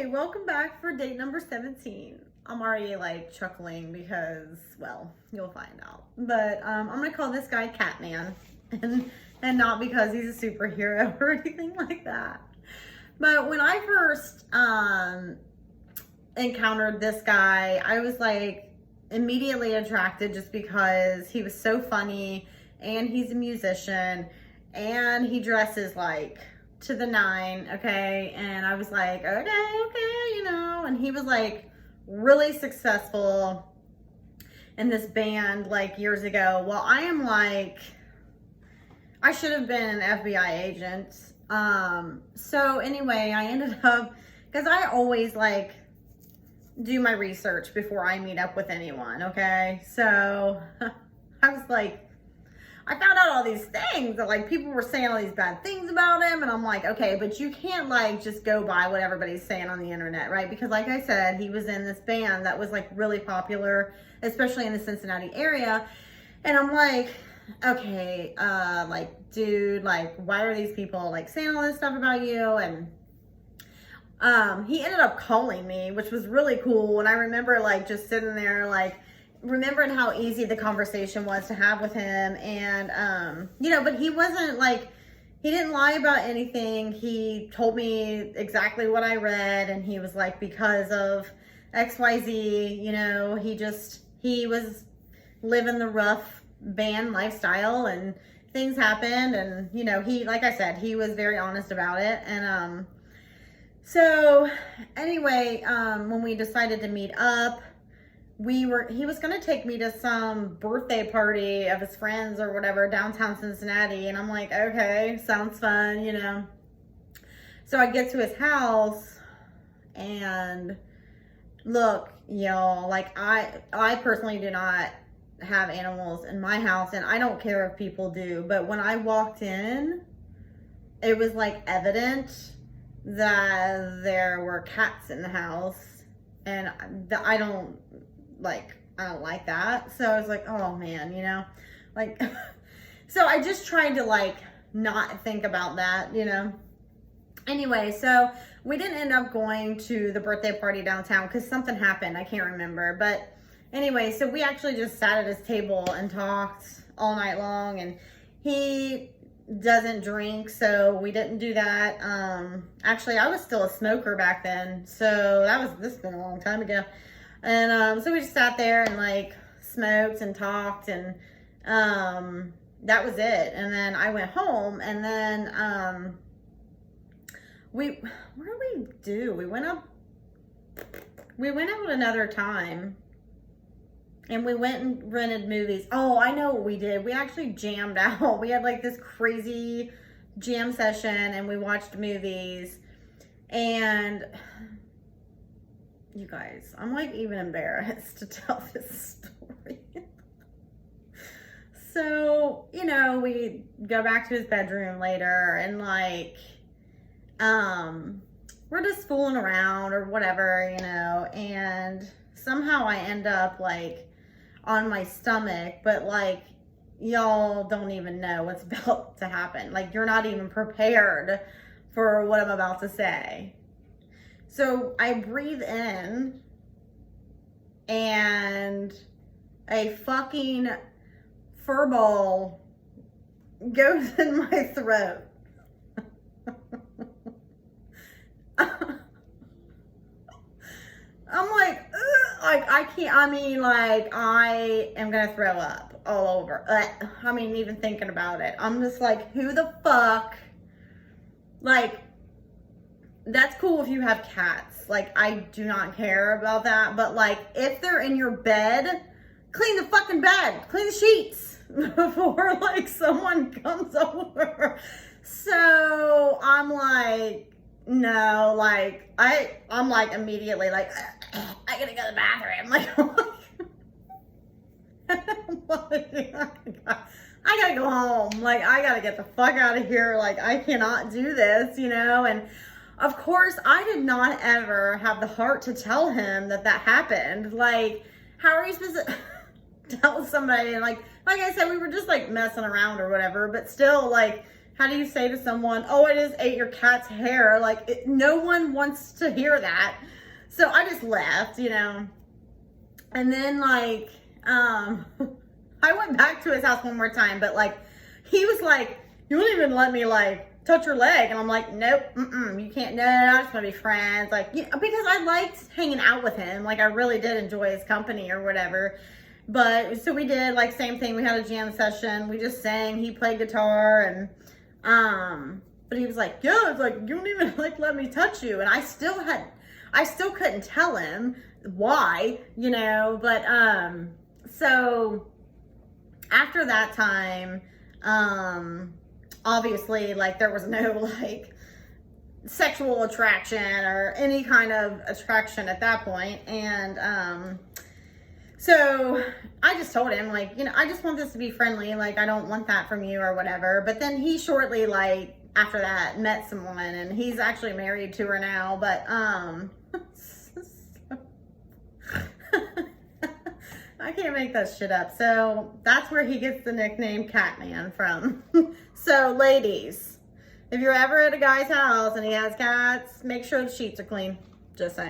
welcome back for date number 17. I'm already like chuckling because, well, you'll find out. But I'm gonna call this guy Catman, and not because he's a superhero or anything like that. But when I first encountered this guy, I was like immediately attracted just because he was so funny and he's a musician and he dresses like to the nine, okay? And I was like, okay, you know, and he was like really successful in this band like years ago. Well, I am like, I should have been an FBI agent. So anyway, I ended up, because I always like do my research before I meet up with anyone, okay? So I was like, I found out all these things that like people were saying all these bad things about him, and I'm like, okay, but you can't like just go by what everybody's saying on the internet, right? Because like I said, he was in this band that was like really popular, especially in the Cincinnati area. And I'm like, okay, like, dude, like, why are these people like saying all this stuff about you? And he ended up calling me, which was really cool. And I remember like just sitting there like remembering how easy the conversation was to have with him. And you know, but he wasn't like, he didn't lie about anything. He told me exactly what I read, and he was like, because of XYZ, you know, he was living the rough band lifestyle and things happened. And you know, he, like I said, he was very honest about it. And so anyway, when we decided to meet up, he was going to take me to some birthday party of his friends or whatever downtown Cincinnati. And I'm like, okay, sounds fun, you know. So I get to his house, and look, y'all, like I personally do not have animals in my house, and I don't care if people do. But when I walked in, it was like evident that there were cats in the house, and I don't like that. So I was like, oh man, you know, like, so I just tried to like not think about that, you know. Anyway, so we didn't end up going to the birthday party downtown because something happened. I can't remember. But anyway, so we actually just sat at his table and talked all night long, and he doesn't drink, so we didn't do that. Actually, I was still a smoker back then, so this has been a long time ago. And so we just sat there and like smoked and talked, and that was it. And then I went home, and then what did we do? We went out another time, and we went and rented movies. Oh, I know what we did. We actually jammed out. We had like this crazy jam session, and we watched movies. And you guys, I'm like even embarrassed to tell this story. So, you know, we go back to his bedroom later, and like, we're just fooling around or whatever, you know, and somehow I end up like on my stomach, but like, y'all don't even know what's about to happen. Like, you're not even prepared for what I'm about to say. So I breathe in, and a fucking fur ball goes in my throat. I'm like, ugh, like I can't, I mean, like I am gonna throw up all over. I mean, even thinking about it, I'm just like, who the fuck, like, that's cool if you have cats. Like, I do not care about that. But like, if they're in your bed, clean the fucking bed, clean the sheets before like someone comes over. So I'm like, no, like I'm like immediately like, I gotta go to the bathroom. Like, I gotta go home. Like, I gotta get the fuck out of here. Like, I cannot do this, you know. And of course, I did not ever have the heart to tell him that happened. Like, how are you supposed to tell somebody? Like I said, we were just like messing around or whatever, but still, like, how do you say to someone, oh, I just ate your cat's hair? Like, no one wants to hear that. So I just left, you know. And then, like, I went back to his house one more time, but, like, he was like, you wouldn't even let me, like, touch your leg. And I'm like, nope, you can't, no, I just want to be friends. Like, you know, because I liked hanging out with him. Like, I really did enjoy his company or whatever. But, so we did, like, same thing. We had a jam session. We just sang. He played guitar. And, but he was like, yeah, it's like, you don't even, like, let me touch you. And I still couldn't tell him why, you know. But, so after that time, obviously, like, there was no, like, sexual attraction or any kind of attraction at that point. And, so I just told him, like, you know, I just want this to be friendly. Like, I don't want that from you or whatever. But then he shortly, like, after that, met someone, and he's actually married to her now. But, I can't make that shit up. So that's where he gets the nickname Catman from. So, ladies, if you're ever at a guy's house and he has cats, make sure the sheets are clean. Just saying.